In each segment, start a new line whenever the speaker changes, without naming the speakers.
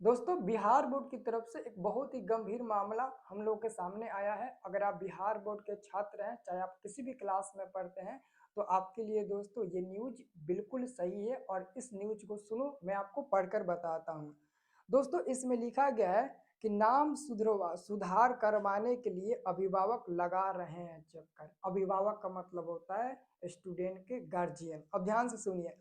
दोस्तों, बिहार बोर्ड की तरफ से एक बहुत ही गंभीर मामला हम लोग के सामने आया है। अगर आप बिहार बोर्ड के छात्र हैं, चाहे आप किसी भी क्लास में पढ़ते हैं, तो आपके लिए दोस्तों ये न्यूज बिल्कुल सही है और इस न्यूज को सुनो, मैं आपको पढ़कर बताता हूँ। दोस्तों, इसमें लिखा गया है कि नाम सुधार करवाने के लिए अभिभावक लगा रहे हैं चक्कर। अभिभावक का मतलब होता है स्टूडेंट के गार्जियन। अब ध्यान से सुनिए,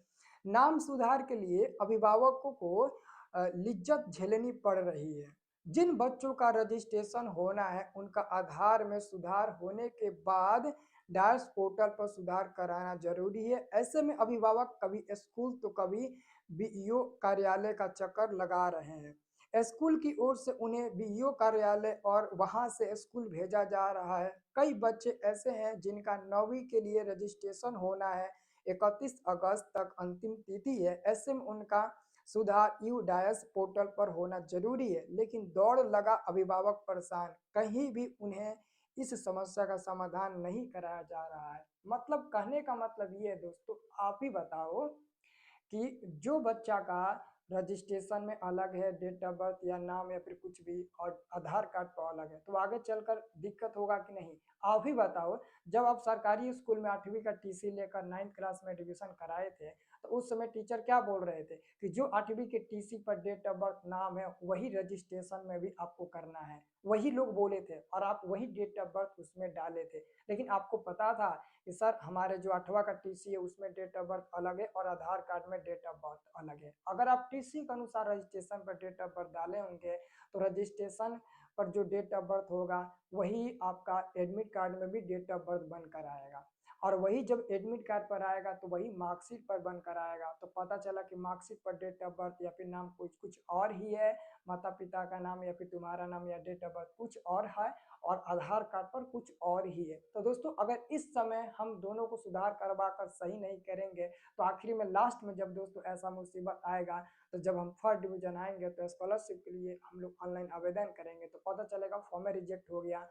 नाम सुधार के लिए अभिभावकों को लिज्जत झेलनी पड़ रही है। जिन बच्चों का रजिस्ट्रेशन होना है, उनका आधार में सुधार होने के बाद डायस पोर्टल पर सुधार कराना जरूरी है। ऐसे में अभिभावक कभी स्कूल तो कभी बीईओ कार्यालय का चक्कर लगा रहे हैं। स्कूल की ओर से उन्हें बीईओ कार्यालय और वहां से स्कूल भेजा जा रहा है। कई बच्चे ऐसे हैं जिनका 9वीं के लिए रजिस्ट्रेशन होना है। 31 अगस्त तक अंतिम तिथि है। ऐसे में उनका सुधार यू डायस पोर्टल पर होना जरूरी है, लेकिन दौड़ लगा अभिभावक परेशान। कहीं भी उन्हें इस समस्या का समाधान नहीं कराया जा रहा है। मतलब कहने का मतलब ये है दोस्तों, आप ही बताओ कि जो बच्चा का रजिस्ट्रेशन में अलग है, डेट ऑफ बर्थ या नाम या फिर कुछ भी, और आधार कार्ड पर अलग है, तो आगे चलकर दिक्कत होगा कि नहीं? आप ही बताओ। जब आप सरकारी स्कूल में 8वीं का टीसी लेकर 9th क्लास में एडमिशन कराए थे, तो उस समय टीचर क्या बोल रहे थे कि जो 8वीं के टीसी पर डेट ऑफ बर्थ नाम है, वही रजिस्ट्रेशन में भी आपको करना है। वही लोग बोले थे और आप वही डेट ऑफ बर्थ उसमें डाले थे। लेकिन आपको पता था कि सर हमारे जो 8वां का टीसी है उसमें डेट ऑफ बर्थ अलग है और आधार कार्ड में डेट ऑफ बर्थ अलग है। अगर आप टीसी के अनुसार रजिस्ट्रेशन पर डेट ऑफ बर्थ डाले होंगे, तो रजिस्ट्रेशन पर जो डेट ऑफ बर्थ होगा, वही आपका एडमिट कार्ड में भी डेट ऑफ बर्थ बनकर आएगा। और वही जब एडमिट कार्ड पर आएगा, तो वही मार्कशीट पर बनकर आएगा। तो पता चला कि मार्कशीट पर डेट ऑफ बर्थ या फिर नाम कुछ कुछ और ही है, माता पिता का नाम या फिर तुम्हारा नाम या डेट ऑफ बर्थ कुछ और है, और आधार कार्ड पर कुछ और ही है। तो दोस्तों, अगर इस समय हम दोनों को सुधार करवा कर सही नहीं करेंगे, तो आखिरी में लास्ट में जब दोस्तों ऐसा मुसीबत आएगा, तो जब हम फर्स्ट डिवीजन आएंगे, तो स्कॉलरशिप के लिए हम लोग ऑनलाइन आवेदन करेंगे, तो पता चलेगा फॉर्म रिजेक्ट हो गया,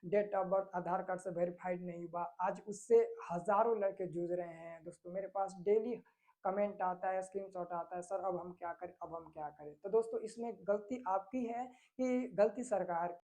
date of birth Aadhaar card से वेरीफाइड नहीं हुआ। आज उससे हजारों लड़के जूझ रहे हैं दोस्तों। मेरे पास डेली कमेंट आता है, स्क्रीनशॉट आता है, सर अब हम क्या करें, अब हम क्या करें। तो दोस्तों, इसमें गलती आपकी है कि गलती सरकार